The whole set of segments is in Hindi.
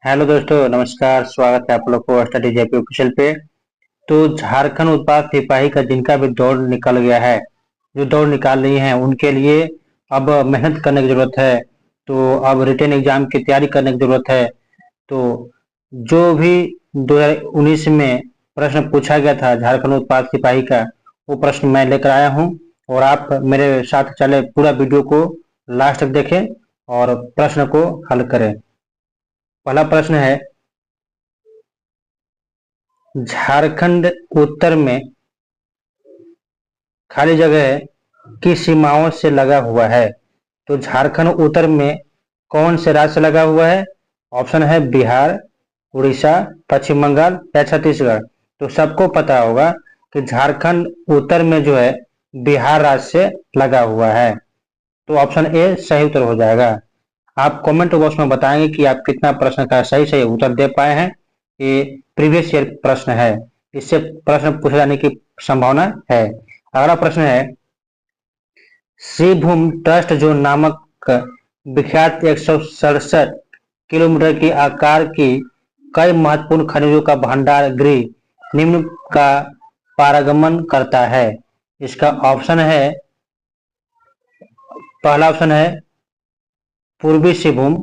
हेलो दोस्तों, नमस्कार। स्वागत है आप लोग को स्टडी जेपी ऑफिशियल पे। तो झारखंड उत्पाद सिपाही का जिनका भी दौड़ निकल गया है, जो दौड़ निकाल रही हैं, उनके लिए अब मेहनत करने की जरूरत है। तो अब रिटन एग्जाम की तैयारी करने की जरूरत है। तो जो भी 2019 में प्रश्न पूछा गया था झारखंड उत्पाद सिपाही का, वो प्रश्न मैं लेकर आया हूँ। और आप मेरे साथ चले, पूरा वीडियो को लास्ट तक देखें और प्रश्न को हल करें। पहला प्रश्न है, झारखंड उत्तर में खाली जगह की सीमाओं से लगा हुआ है। तो झारखंड उत्तर में कौन से राज्य से लगा हुआ है? ऑप्शन है बिहार, उड़ीसा, पश्चिम बंगाल या छत्तीसगढ़। तो सबको पता होगा कि झारखंड उत्तर में जो है बिहार राज्य से लगा हुआ है। तो ऑप्शन ए सही उत्तर हो जाएगा। आप कमेंट बॉक्स में बताएंगे कि आप कितना प्रश्न का सही सही उत्तर दे पाए हैं। ये प्रीवियस ईयर प्रश्न है, इससे प्रश्न पूछे जाने की संभावना है। अगला प्रश्न है, श्रीभूम ट्रस्ट जो नामक विख्यात 167 किलोमीटर की आकार की कई महत्वपूर्ण खनिजों का भंडार गृह निम्न का पारगमन करता है। इसका ऑप्शन है, पहला ऑप्शन है पूर्वी सिंहभूम,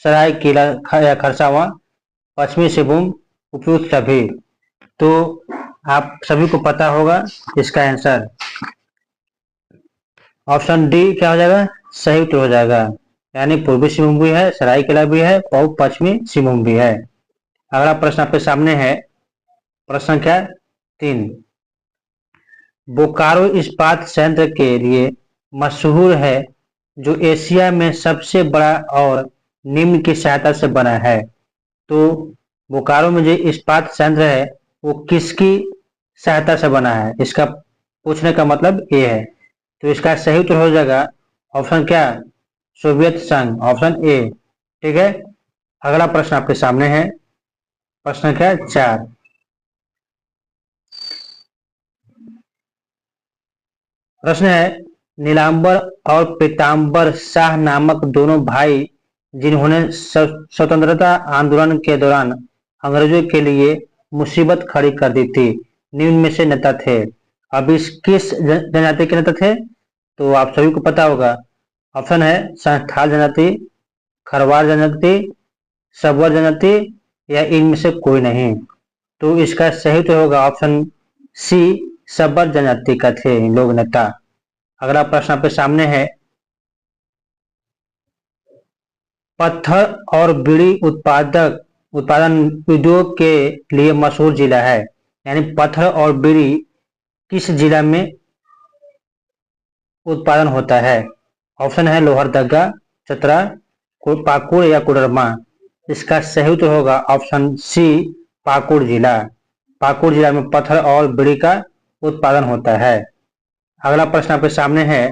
सरायकेला या खरसावां, पश्चिमी सिंहभूम, उपयुक्त सभी। तो आप सभी को पता होगा इसका आंसर ऑप्शन डी क्या हो जाएगा, सही उत्तर हो जाएगा। यानी पूर्वी सिंहभूम भी है, सरायकेला भी है और पश्चिमी सिंहभूम भी है। अगला प्रश्न आपके सामने है, प्रश्न संख्या 3। बोकारो इस्पात संयंत्र के लिए मशहूर है, जो एशिया में सबसे बड़ा और निम्न की सहायता से बना है। तो बोकारो में जो इस्पात संयंत्र है वो किसकी सहायता से बना है? इसका पूछने का मतलब ये है। तो इसका सही उत्तर हो जाएगा ऑप्शन क्या, सोवियत संघ, ऑप्शन ए। ठीक है। अगला प्रश्न आपके सामने है, प्रश्न क्या 4। प्रश्न है, नीलांबर और पीतांबर शाह नामक दोनों भाई जिन्होंने स्वतंत्रता आंदोलन के दौरान अंग्रेजों के लिए मुसीबत खड़ी कर दी थी, निम्न में से नेता थे। अब इस किस जनजाति के नेता थे? तो आप सभी को पता होगा। ऑप्शन है संथाल जनजाति, खरवार जनजाति, सबवर जनजाति या इनमें से कोई नहीं। तो इसका सही उत्तर होगा ऑप्शन सी, सबवर जनजाति का थे इन लोग नेता। अगला प्रश्न आपके सामने है, पत्थर और बीड़ी उत्पादन उद्योग के लिए मशहूर जिला है। यानी पत्थर और बीड़ी किस जिला में उत्पादन होता है? ऑप्शन है लोहरदगा, चतरा, पाकुड़ या कोडरमा। इसका सही उत्तर होगा ऑप्शन सी, पाकुड़ जिला। पाकुड़ जिला में पत्थर और बीड़ी का उत्पादन होता है। अगला प्रश्न आपके सामने है,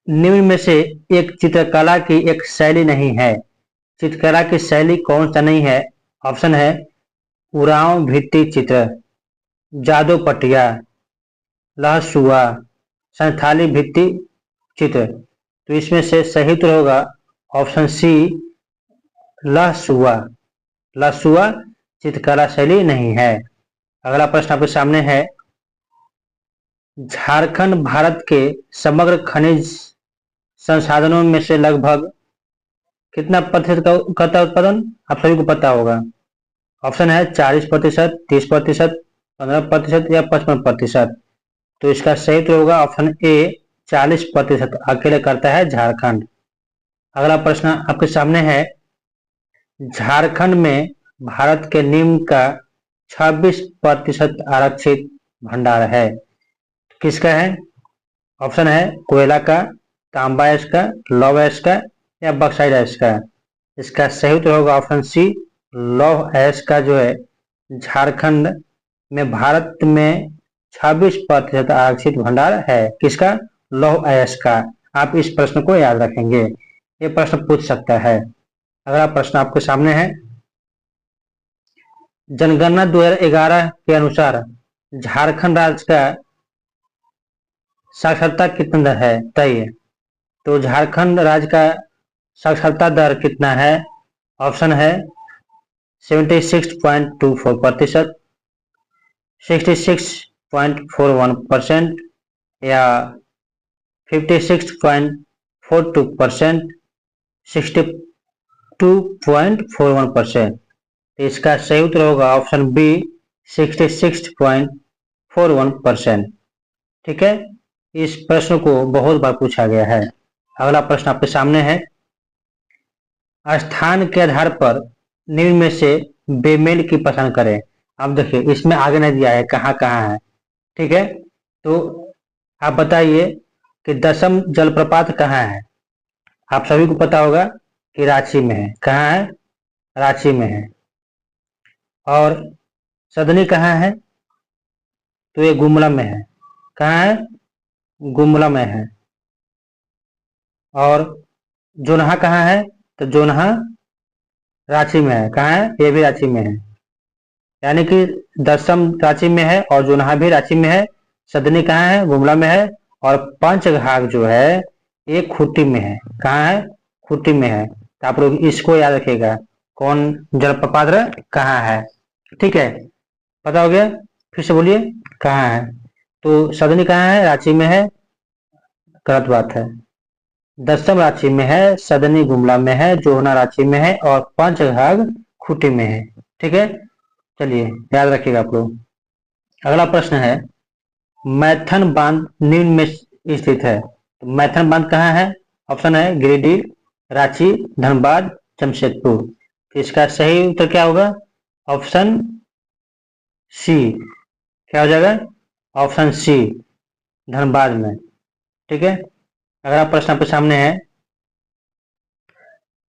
निम्न में से एक चित्रकला की एक शैली नहीं है। चित्रकला की शैली कौन सा नहीं है? ऑप्शन है उरांव भित्ति चित्र, जादू पटिया, लहसुआ, संथाली भित्ति चित्र। तो इसमें से सही उत्तर होगा ऑप्शन सी, लहसुआ। लहसुआ चित्रकला शैली नहीं है। अगला प्रश्न आपके सामने है, झारखंड भारत के समग्र खनिज संसाधनों में से लगभग कितना प्रतिशत का करता है उत्पादन? आप सभी को पता होगा। ऑप्शन है 40%, 30%, 15% या 55%। तो इसका सही उत्तर होगा ऑप्शन ए, 40% अकेले करता है झारखंड। अगला प्रश्न आपके सामने है, झारखंड में भारत के निम्न का 26% आरक्षित भंडार है। किसका है? ऑप्शन है कोयला का, तांबा अयस्क का, लौह अयस्क का या बक्साइट अयस्क का। इसका सही उत्तर होगा ऑप्शन सी, लौह अयस्क का जो है झारखंड में भारत में 26% आरक्षित भंडार है। किसका? लौह अयस्क का। आप इस प्रश्न को याद रखेंगे, ये प्रश्न पूछ सकता है। अगला प्रश्न आपके सामने है, जनगणना 2011 के अनुसार झारखंड राज्य का साक्षरता कितना दर है? तय। तो झारखंड राज्य का साक्षरता दर कितना है? ऑप्शन है 76.24%, 66.41% या 56.42%, 62.41%। तो इसका सही उत्तर होगा ऑप्शन बी 66.41%। ठीक है, इस प्रश्न को बहुत बार पूछा गया है। अगला प्रश्न आपके सामने है, स्थान के आधार पर निम्न में से बेमेल की पहचान करें। अब देखिए इसमें आगे नहीं दिया है कहाँ कहाँ है। ठीक है, तो आप बताइए कि दसम जलप्रपात कहाँ है? आप सभी को पता होगा कि रांची में है। कहाँ है? रांची में है। और सदनी कहाँ है? तो ये गुमला में है। कहाँ है? गुमला में है। और जोनहा कहाँ है? तो जोनहा रांची में है। कहाँ है? ये भी रांची में है। यानी कि दसम रांची में है और जोनहा भी रांची में है। सदनी कहाँ है? गुमला में है। और पंचघाघ जो है ये खूंटी में है। कहाँ है? खूंटी में है। तो आप लोग इसको याद रखिएगा, कौन जलप्रपात कहाँ है। ठीक है, पता हो गया? फिर से बोलिए कहाँ है। तो सदनी कहाँ है? रांची में है। गलत बात है। दसम रांची में है, सदनी गुमला में है, जोहना रांची में है और पंचघाघ खूंटी में है। ठीक है, चलिए याद रखिएगा आप लोग। अगला प्रश्न है, मैथन बांध निम्न में स्थित है। तो मैथन बांध कहाँ है? ऑप्शन है गिरिडीह, रांची, धनबाद, जमशेदपुर। तो इसका सही उत्तर क्या होगा? Option C. क्या हो जाएगा? ऑप्शन सी, धनबाद में। ठीक है, अगला प्रश्न आपके सामने है,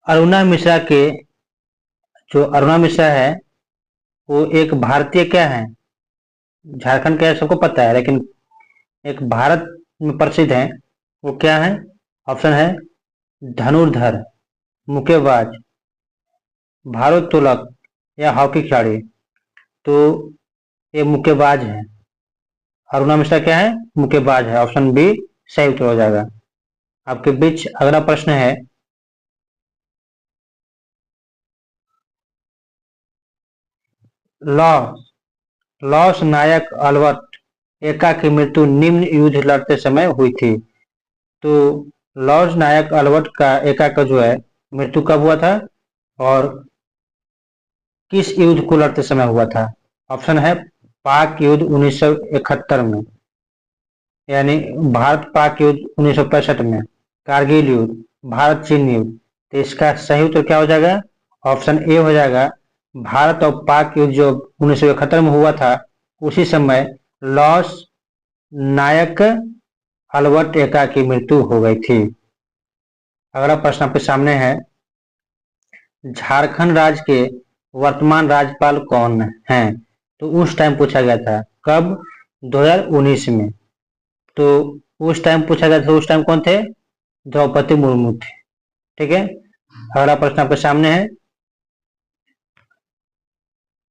अरुणा मिश्रा के जो अरुणा मिश्रा है वो एक भारतीय क्या है? झारखंड का सबको पता है, लेकिन एक भारत में प्रसिद्ध है, वो क्या है? ऑप्शन है धनुर्धर, मुक्केबाज, भारोत्तोलक या हॉकी खिलाड़ी। तो ये मुक्केबाज है। अरुणा मिश्रा क्या है? मुक्केबाज है। ऑप्शन बी सही उत्तर हो जाएगा। आपके बीच अगला प्रश्न है, लॉस नायक अल्बर्ट एक्का की मृत्यु निम्न युद्ध लड़ते समय हुई थी। तो लॉस नायक अल्बर्ट का एक्का का जो है मृत्यु कब हुआ था और किस युद्ध को लड़ते समय हुआ था? ऑप्शन है पाक युद्ध 1971 में, यानी भारत पाक युद्ध 1965 में, कारगिल युद्ध, भारत चीन युद्ध। तो इसका सही उत्तर क्या हो जाएगा? ऑप्शन ए हो जाएगा। भारत और पाक युद्ध जो 1971 में हुआ था उसी समय लॉस नायक अल्बर्ट एक्का की मृत्यु हो गई थी। अगला प्रश्न आपके सामने है, झारखंड राज्य के वर्तमान राज्यपाल कौन हैं? तो उस टाइम पूछा गया था। कब? 2019 में। तो उस टाइम पूछा गया था, उस टाइम कौन थे? द्रौपदी मुर्मू थे। ठीक है, अगला प्रश्न आपके सामने है,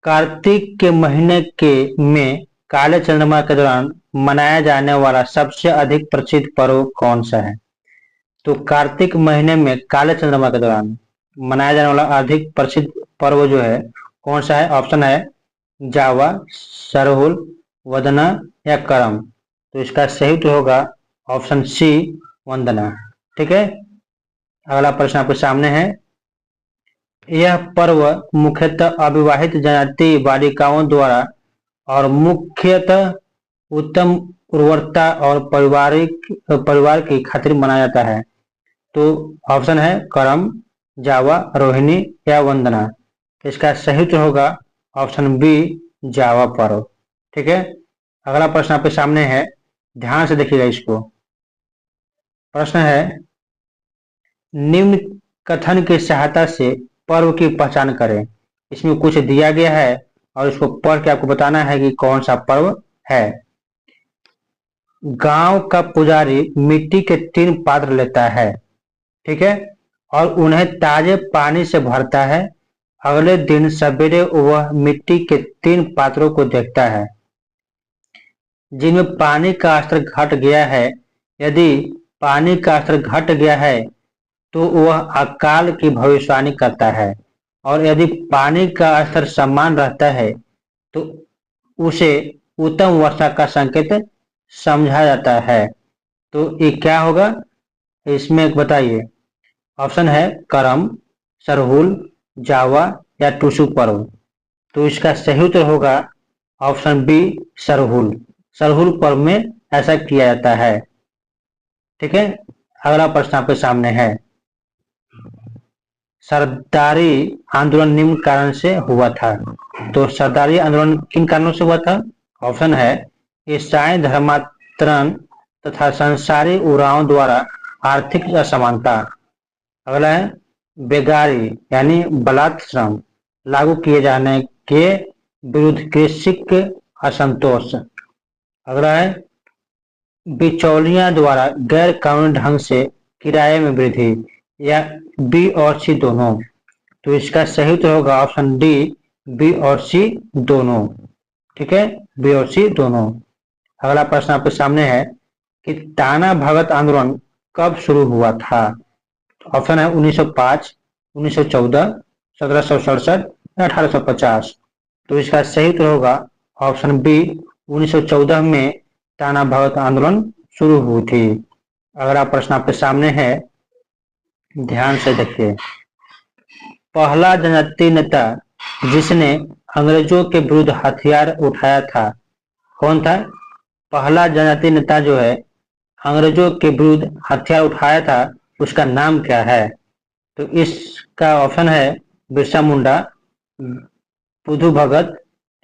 कार्तिक के महीने के में काले चंद्रमा के दौरान मनाया जाने वाला सबसे अधिक प्रसिद्ध पर्व कौन सा है? तो कार्तिक महीने में काले चंद्रमा के दौरान मनाया जाने वाला अधिक प्रसिद्ध पर्व जो है कौन सा है? ऑप्शन है जावा, सरहुल, वदना या करम। तो इसका सही उत्तर होगा ऑप्शन सी, वंदना। ठीक है, अगला प्रश्न आपके सामने है, यह पर्व मुख्यतः अविवाहित जनजाति बालिकाओं द्वारा और मुख्यतः उत्तम उर्वरता और परिवार की खातिर मनाया जाता है। तो ऑप्शन है करम, जावा, रोहिणी या वंदना। इसका सही उत्तर होगा ऑप्शन बी, जावा पर्व। ठीक है, अगला प्रश्न आपके सामने है, ध्यान से देखिएगा इसको। प्रश्न है, निम्न कथन की सहायता से पर्व की पहचान करें। इसमें कुछ दिया गया है और इसको पढ़ के आपको बताना है कि कौन सा पर्व है। गांव का पुजारी मिट्टी के 3 पात्र लेता है, ठीक है, और उन्हें ताजे पानी से भरता है। अगले दिन सवेरे वह मिट्टी के 3 पात्रों को देखता है जिनमें पानी का स्तर घट गया है। यदि पानी का स्तर घट गया है तो तो वह अकाल की भविष्यवाणी करता है, और यदि पानी का स्तर समान रहता है तो उसे उत्तम वर्षा का संकेत समझा जाता है। तो ये क्या होगा, इसमें बताइए। ऑप्शन है करम, सरहुल, जावा या टुसु पर्व। तो इसका सही उत्तर होगा ऑप्शन बी, सरहुल। सरहुल पर्व में ऐसा किया जाता है। ठीक है, अगला प्रश्न आपके सामने है। सरदारी आंदोलन निम्न कारण से हुआ था। तो सरदारी आंदोलन किन कारणों से हुआ था? ऑप्शन है ईसाई धर्मांतरण तथा संसारी उराव द्वारा आर्थिक असमानता। अगला है बेगारी यानी बलात् श्रम लागू किए जाने के विरुद्ध कृषिक असंतोष। अगला है बिचौलियों द्वारा गैर कानूनी ढंग से किराए में वृद्धि, या बी और सी दोनों। तो इसका सही उत्तर होगा ऑप्शन डी, बी और सी दोनों। ठीक है, बी और सी दोनों। अगला प्रश्न आपके सामने है कि टाना भगत आंदोलन कब शुरू हुआ था? ऑप्शन है 1905, 1914, 1767 या 1850। तो इसका सही उत्तर होगा ऑप्शन बी, 1914 में टाना भगत आंदोलन शुरू हुई थी। अगला प्रश्न आपके सामने है, ध्यान से देखिए। पहला जनजातीय नेता जिसने अंग्रेजों के विरुद्ध हथियार उठाया था, कौन था? पहला जनजातीय नेता जो है अंग्रेजों के विरुद्ध हथियार उठाया था, उसका नाम क्या है? तो इसका ऑप्शन है बिरसा मुंडा, बुधु भगत,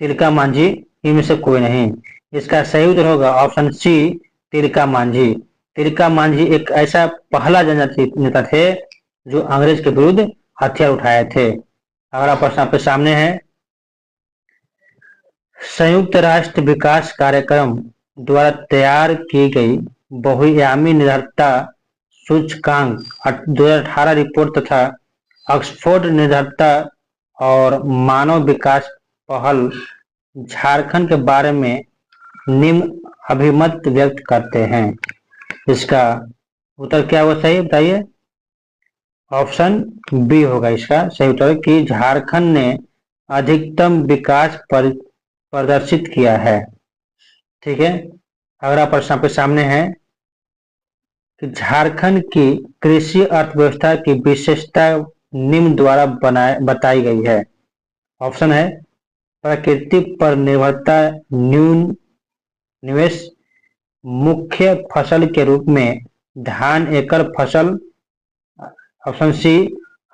तिलका मांझी, इनमें से कोई नहीं। इसका सही उत्तर होगा ऑप्शन सी, तिलका मांझी। तिलका मांझी एक ऐसा पहला जनजातीय नेता थे जो अंग्रेज के विरुद्ध हथियार उठाए थे। अगला प्रश्न आपके सामने है। संयुक्त राष्ट्र विकास कार्यक्रम द्वारा तैयार की गई बहुआयामी निर्भरता सूचकांक 2018 रिपोर्ट तथा ऑक्सफोर्ड निर्भरता और मानव विकास पहल झारखंड के बारे में निम्न अभिमत व्यक्त करते हैं। इसका उत्तर क्या हुआ सही बताइए? ऑप्शन बी होगा इसका सही उत्तर कि झारखंड ने अधिकतम विकास प्रदर्शित किया है। ठीक है, अगला प्रश्न आपके सामने है कि झारखंड की कृषि अर्थव्यवस्था की विशेषता निम्न द्वारा बताई गई है। ऑप्शन है प्रकृति पर निर्भरता न्यून निवेश, मुख्य फसल के रूप में धान एकल फसल। ऑप्शन सी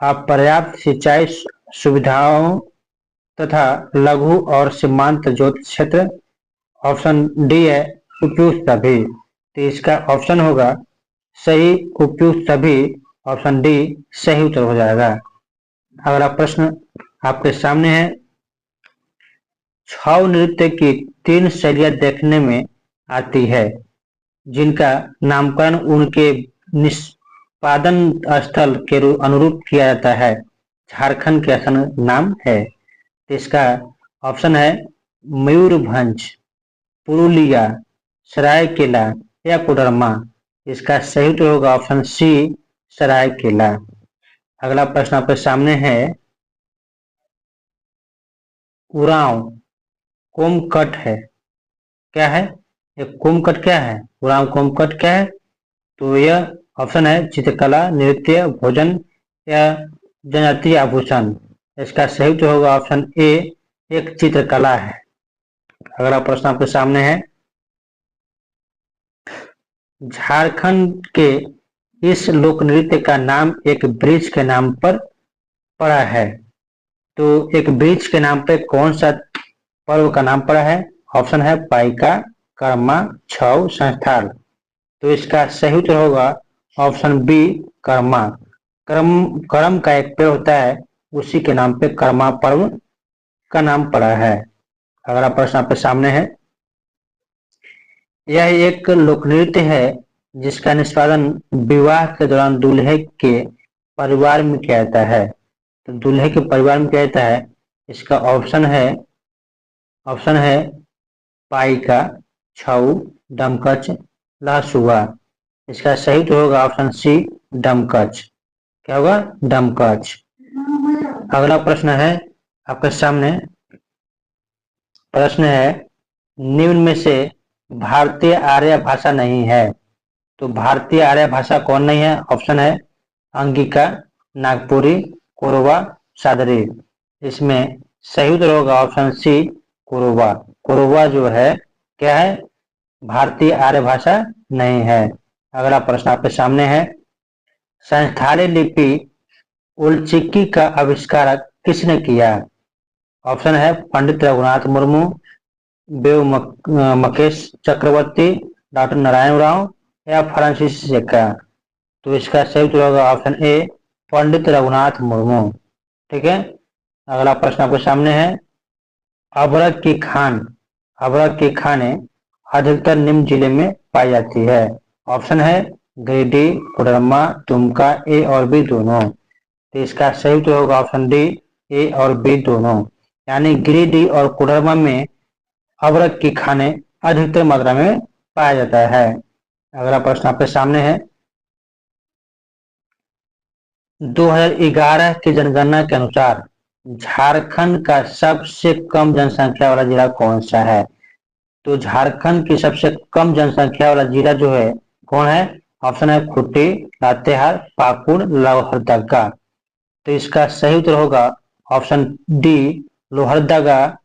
अपर्याप्त सिंचाई सुविधाओं तथा लघु और सीमांत जोत क्षेत्र। ऑप्शन डी है उपयुक्त सभी। तो इसका ऑप्शन होगा सही उपयुक्त सभी, ऑप्शन डी सही उत्तर हो जाएगा। अगला प्रश्न आपके सामने है। छऊ नृत्य की 3 शैलियां देखने में आती है जिनका नामकरण उनके निष्पादन स्थल के अनुरूप किया जाता है, झारखंड के असल नाम है। तो इसका ऑप्शन है मयूरभंज, पुरुलिया, सरायकेला या कोडरमा। इसका सही उत्तर होगा ऑप्शन सी, सरायकेला। अगला प्रश्न आपके सामने है। उरांव कोमकट है, क्या है? ये कोमकट क्या है? उरांव कोमकट क्या है? तो यह ऑप्शन है चित्रकला, नृत्य, भोजन या जनजातीय आभूषण। इसका सही उत्तर होगा ऑप्शन ए, एक चित्रकला है। अगला प्रश्न आपके सामने है। झारखंड के इस लोक नृत्य का नाम एक वृक्ष के नाम पर पड़ा है। तो एक वृक्ष के नाम पे कौन सा पर्व का नाम पड़ा है? ऑप्शन है पाइका, कर्मा, छऊ, संस्थाल। तो इसका सही उत्तर होगा ऑप्शन बी, कर्मा। करम का एक पेड़ होता है, उसी के नाम पे कर्मा पर्व का नाम पड़ा है। अगला प्रश्न आपके सामने है। यह एक लोक नृत्य है जिसका निष्पादन विवाह के दौरान दूल्हे के परिवार में किया जाता है। तो दूल्हे के परिवार में किया जाता है। इसका ऑप्शन है पाइका, छऊ, डमकच, लहसुआ। इसका सही तो होगा ऑप्शन सी, डमकच। क्या होगा? डमकच। अगला प्रश्न है आपके सामने, प्रश्न है निम्न में से भारतीय आर्य भाषा नहीं है। तो भारतीय आर्य भाषा कौन नहीं है? ऑप्शन है अंगिका, नागपुरी, कोरवा, सादरी। इसमें सही उत्तर होगा ऑप्शन सी, कोरवा। कोरवा जो है क्या है? भारतीय आर्य भाषा नहीं है। अगला प्रश्न आपके सामने है, संस्थाली लिपि उल्चिकी का आविष्कार किसने किया? ऑप्शन है पंडित रघुनाथ मुर्मू, बेव मकेश चक्रवर्ती, डॉक्टर नारायण राव या फ्रांसिस जेका। तो इसका सही उत्तर होगा ऑप्शन ए, पंडित रघुनाथ मुर्मू। ठीक है। अगला प्रश्न आपके सामने है, अभ्रक की खान, अभ्रक की खाने अधिकतर निम्न जिले में पाई जाती है। ऑप्शन है गिरिडीह, कोडरमा, दुमका, ए और बी दोनों। तो इसका सही उत्तर होगा ऑप्शन डी, ए और बी दोनों। यानी गिरिडीह और कोडरमा में अभ्रक की खाने अधिकतर मात्रा में पाया जाता है। अगला प्रश्न आपके सामने है, 2011 की जनगणना के अनुसार झारखंड का सबसे कम जनसंख्या वाला जिला कौन सा है? तो झारखंड की सबसे कम जनसंख्या वाला जिला जो है कौन है? ऑप्शन है खूंटी, लातेहार, पाकुड़, लोहरदगा। तो इसका सही उत्तर होगा ऑप्शन डी, लोहरदगा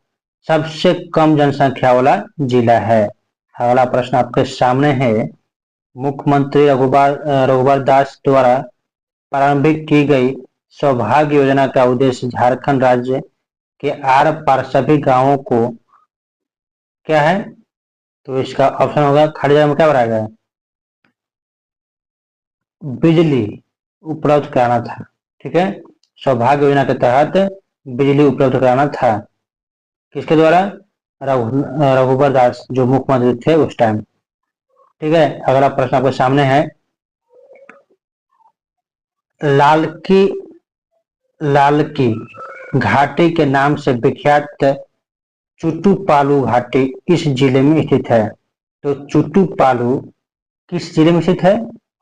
सबसे कम जनसंख्या वाला जिला है। अगला प्रश्न आपके सामने है, मुख्यमंत्री रघुबर दास द्वारा प्रारंभिक की गई सौभाग्य योजना का उद्देश्य झारखंड राज्य के आर पार सभी गांवों को क्या है? तो इसका ऑप्शन होगा, खाली जगह में क्या भरा गया? बिजली उपलब्ध कराना था। ठीक है, सौभाग्य योजना के तहत बिजली उपलब्ध कराना था। किसके द्वारा? रघुबर दास जो मुख्यमंत्री थे उस टाइम। ठीक है। अगला प्रश्न आपके सामने है, लालकी लालकी घाटी के नाम से विख्यात चुटुपालू घाटी किस जिले में स्थित है? तो चुटुपालू किस जिले में स्थित है?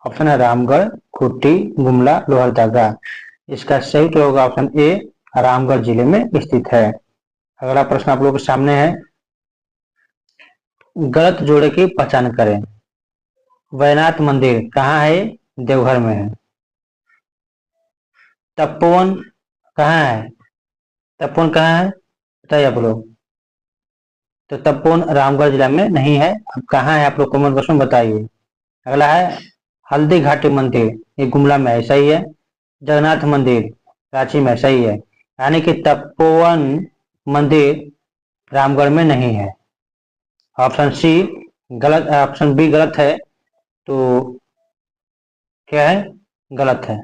ऑप्शन है रामगढ़, खूंटी, गुमला, लोहरदगा। इसका सही उत्तर होगा ऑप्शन ए, रामगढ़ जिले में स्थित है। अगला प्रश्न आप लोगों के सामने है, गलत जोड़े की पहचान करें। वैद्यनाथ मंदिर कहाँ है? देवघर में है। तपोवन कहाँ है? तपोवन कहाँ है बताइए आप लोग। तो तपोवन रामगढ़ जिला में नहीं है। अब कहाँ है आप लोग कमेंट बॉक्स में बताइए। अगला है हल्दी घाटी मंदिर, ये गुमला में ऐसा ही है। जगन्नाथ मंदिर रांची में ऐसा ही है। यानी कि तपोवन मंदिर रामगढ़ में नहीं है। ऑप्शन सी गलत, ऑप्शन बी गलत है। तो क्या है? गलत है।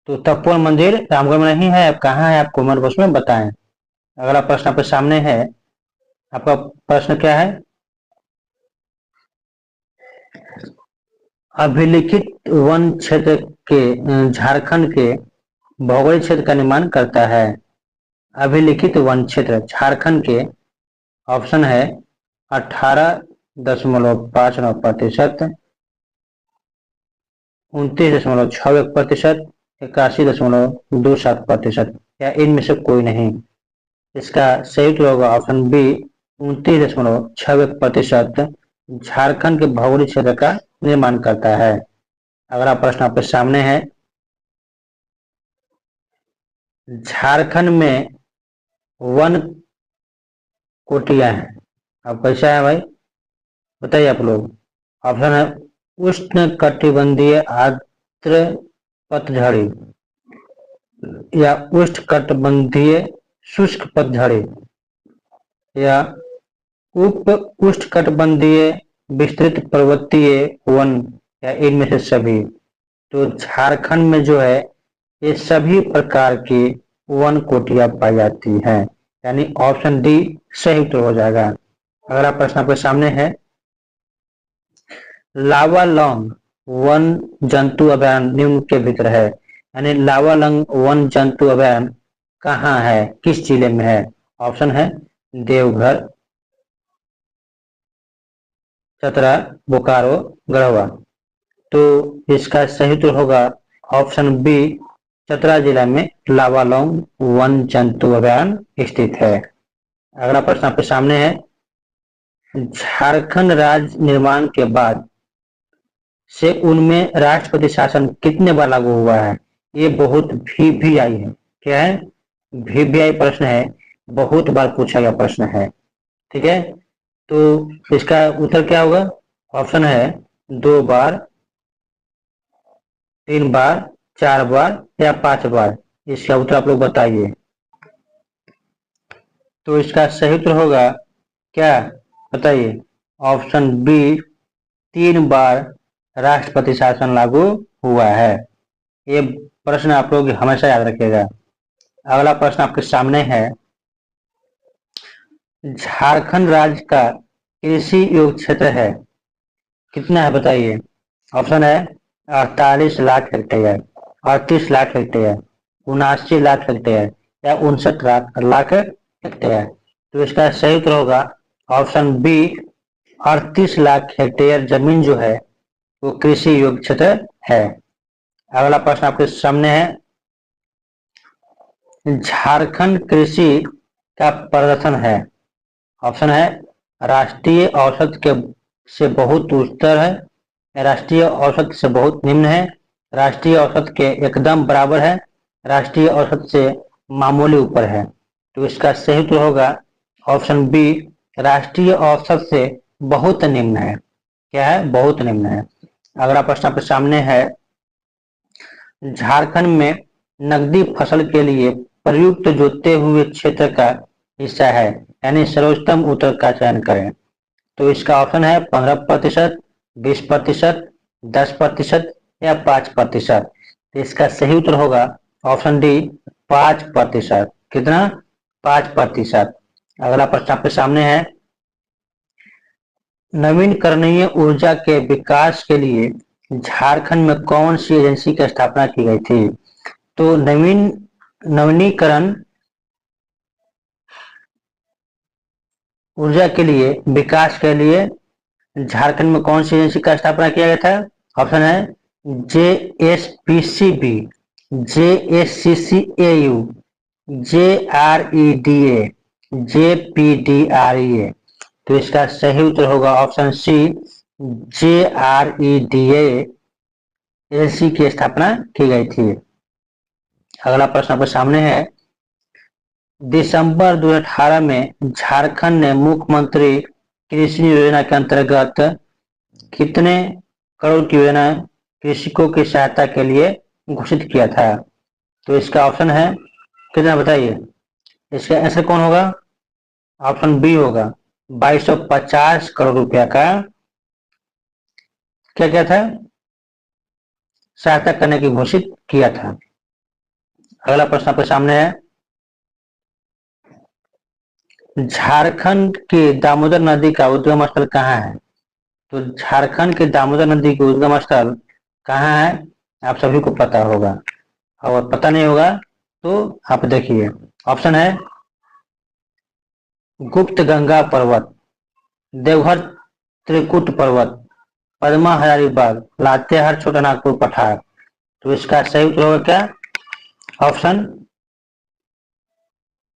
तो तपोवन मंदिर रामगढ़ में नहीं है। अब कहाँ है आप कमेंट बॉक्स में बताएं। अगला प्रश्न आपके सामने है, आपका प्रश्न क्या है, अभिलिखित वन क्षेत्र के झारखंड के भौगोलिक क्षेत्र का निर्माण करता है। अभिलिखित वन क्षेत्र झारखंड के ऑप्शन है 18.59%, 29.61%, 81.27% या इनमें से कोई नहीं। इसका सही उत्तर होगा ऑप्शन बी, 29.61% झारखंड के भौगोलिक क्षेत्र का निर्माण करता है। अगला प्रश्न आपके सामने है, झारखंड में वन कोटियां हैं। अब कैसा है भाई बताइए आप लोग। ऑप्शन है उष्ण कटिबंधीय आर्द्र पतझड़ी या उष्ण कटिबंधीय शुष्क पतझड़ी या उप उष्ण कटिबंधीय विस्तृत पर्वतीय वन या इनमें से सभी। तो झारखंड में जो है ये सभी प्रकार की वन कोटियां पाई जाती हैं। यानी ऑप्शन डी सही उत्तर हो जाएगा। अगला प्रश्न आपके सामने है, लावालौंग वन जंतु अभयारण्य निम्न के भीतर है। यानी लावालौंग वन जंतु अभयारण्य कहाँ है, किस जिले में है? ऑप्शन है देवघर, चतरा, बोकारो, गढ़वा। तो इसका सही उत्तर होगा ऑप्शन बी, चतरा जिला में लावालौंग वन जंतु अभयारण्य स्थित है। अगला प्रश्न आपके सामने है, झारखंड राज्य निर्माण के बाद से उनमें राष्ट्रपति शासन कितने बार लागू हुआ है? ये बहुत वीवीआई है। क्या है? वीवीआई प्रश्न है, बहुत बार पूछा गया प्रश्न है। ठीक है, तो इसका उत्तर क्या होगा? ऑप्शन है 2 बार, 3 बार, 4 बार या 5 बार। इसका उत्तर आप लोग बताइए। तो इसका सही उत्तर होगा क्या, बताइए? ऑप्शन बी, 3 बार राष्ट्रपति शासन लागू हुआ है। ये प्रश्न आप लोग हमेशा याद रखिएगा। अगला प्रश्न आपके सामने है, झारखंड राज्य का कृषि योग्य क्षेत्र है कितना है, बताइए? ऑप्शन है 48 lakh hectare, 38 lakh hectare, 79 lakh hectare या 59 लाख हेक्टेयर। तो इसका सही उत्तर होगा ऑप्शन बी, 38 लाख हेक्टेयर जमीन जो है वो कृषि योग्य क्षेत्र है। अगला प्रश्न आपके सामने है, झारखंड कृषि का प्रदर्शन है। ऑप्शन है राष्ट्रीय औसत के से बहुत उच्चतर है, राष्ट्रीय औसत से बहुत निम्न है, राष्ट्रीय औसत के एकदम बराबर है, राष्ट्रीय औसत से मामूली ऊपर है। तो इसका सही उत्तर होगा ऑप्शन बी, राष्ट्रीय औसत से बहुत निम्न है। क्या है? बहुत निम्न है। अगला प्रश्न आपके सामने है, झारखंड में नकदी फसल के लिए प्रयुक्त जोते हुए क्षेत्र का हिस्सा है, यानी सर्वोत्तम उत्तर का चयन करें। तो इसका ऑप्शन है 15%, 20%, 10% या 5%। तो इसका सही उत्तर होगा ऑप्शन डी, 5%। कितना? 5%। अगला प्रश्न आपके सामने है, नवीनकरणीय ऊर्जा के विकास के लिए झारखंड में कौन सी एजेंसी की स्थापना की गई थी? तो नवीनीकरण ऊर्जा के लिए विकास के लिए झारखंड में कौन सी एजेंसी का स्थापना किया गया था? ऑप्शन है JSPCB, JSCCAU, JREDA, JPDREA। तो इसका सही उत्तर होगा ऑप्शन सी, JREDA एजेंसी की स्थापना की गई थी। अगला प्रश्न आपके सामने है, दिसंबर 2018 में झारखंड ने मुख्यमंत्री कृषि योजना के अंतर्गत कितने करोड़ की योजना कृषकों की सहायता के लिए घोषित किया था? तो इसका ऑप्शन है कितना, बताइए? इसका आंसर कौन होगा? ऑप्शन बी होगा, 2250 करोड़ रुपया का क्या क्या था, सहायता करने की घोषित किया था। अगला प्रश्न आपके सामने है, झारखंड के दामोदर नदी का उद्गम स्थल कहाँ है? तो झारखंड के दामोदर नदी के उद्गम स्थल कहाँ है? आप सभी को पता होगा, और पता नहीं होगा तो आप देखिए। ऑप्शन है गुप्त गंगा पर्वत, देवघर त्रिकुट पर्वत, पद्मा हजारीबाग, लातेहार छोटा नागपुर पठार। तो इसका सही उत्तर होगा क्या? ऑप्शन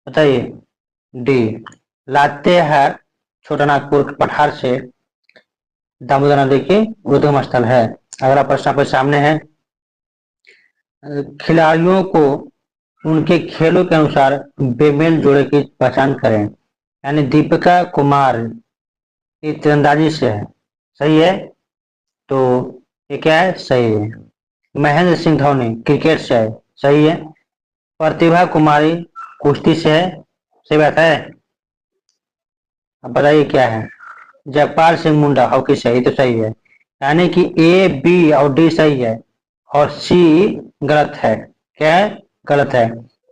बताइए, डी, लातेहार छोटा नागपुर पठार से दामोदर नदी के उद्गम स्थल है। अगला प्रश्न आपके सामने है, खिलाड़ियों को उनके खेलों के अनुसार बेमेल जोड़े की पहचान करें। यानी दीपिका कुमार ये तीरंदाजी से है, सही है? तो ये क्या है? सही है। महेंद्र सिंह धोनी क्रिकेट से है, सही है। प्रतिभा कुमारी कुश्ती से है, सही बात है। अब बताइए क्या है? जगपाल सिंह मुंडा हॉकी से, तो सही है। यानी कि ए, बी और डी सही है और सी गलत है। क्या है? गलत है।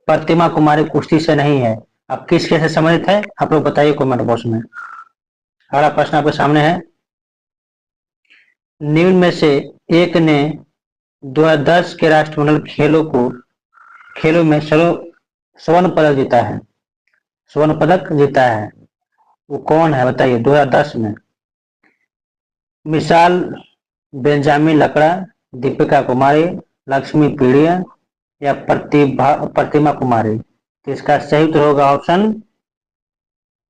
प्रतिमा कुमारी कुश्ती से नहीं है। अब किसके से संबंधित है आप लोग बताइए कमेंट बॉक्स में। अगला प्रश्न आपके सामने है, निम्न में से एक ने 2010 के राष्ट्रमंडल खेलों में स्वर्ण पदक जीता है, स्वर्ण पदक जीता है, वो कौन है बताइए? 2010 में मिसाल बेंजामिन लकड़ा, दीपिका कुमारी, लक्ष्मी पीड़िया या प्रतिमा कुमारी। तो इसका सही उत्तर होगा ऑप्शन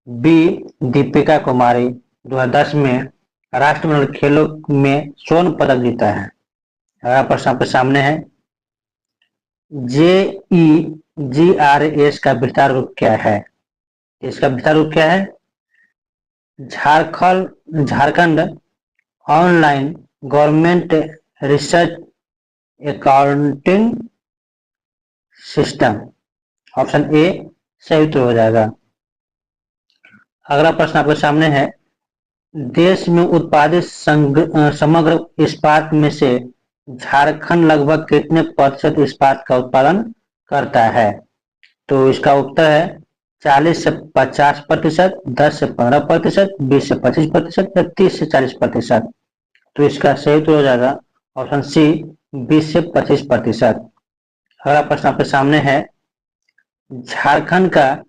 बी, दीपिका कुमारी। 2010 में राष्ट्रमंडल खेलों में स्वर्ण पदक जीता है। अगला प्रश्न आपके सामने है, JEGRS का विस्तार रूप क्या है? इसका विस्तार रूप क्या है? Jharkhand online government research accounting system. Option A सही उत्तर हो जाएगा। अगला प्रश्न आपके सामने है, देश में उत्पादित समग्र इस्पात में से झारखंड लगभग कितने प्रतिशत इस्पात का उत्पादन करता है? तो इसका उत्तर है 40 से 50%, 10 से 15%, 20 से 25% या 30 से 40%। तो इसका सही उत्तर हो जाएगा ऑप्शन सी, 20 से 25%। अगला प्रश्न आपके सामने है, झारखंड का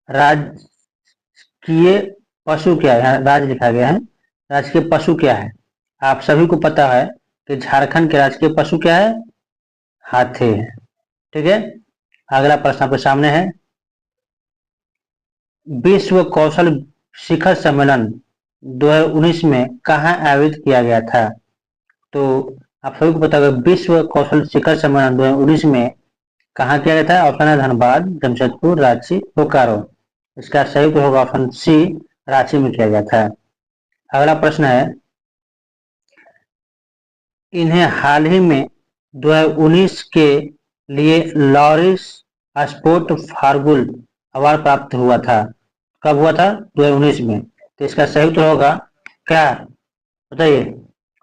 राजकीय पशु क्या है? यहाँ राज्य लिखा गया है, राजकीय पशु क्या है? आप सभी को पता है कि झारखंड के राजकीय पशु क्या है? हाथी है। ठीक है, अगला प्रश्न आपके सामने है, विश्व कौशल शिखर सम्मेलन 2019 में कहाँ आयोजित किया गया था? तो आप सभी को पता होगा, विश्व कौशल शिखर सम्मेलन 2019 में कहाँ किया गया था? ऑप्शन है धनबाद, जमशेदपुर, रांची, बोकारो। इसका सही उत्तर होगा ऑप्शन सी, रांची में किया गया था। अगला प्रश्न है, इन्हें हाल ही में 2019 के लिए लॉरिस स्पोर्ट फार्गुल अवार्ड प्राप्त हुआ था। कब हुआ था? 2019 में। तो इसका सही उत्तर होगा क्या, बताइए?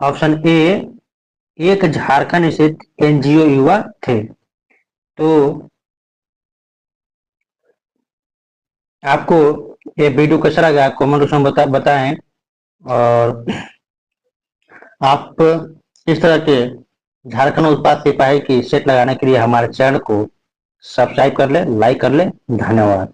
ऑप्शन ए, एक झारखंड स्थित एनजीओ युवा थे। तो आपको ये वीडियो कैसा लगा कमेंट में बताएं, और आप इस तरह के झारखंड उत्पाद सिपाही की सेट लगाने के लिए हमारे चैनल को सब्सक्राइब कर ले, लाइक कर ले। धन्यवाद।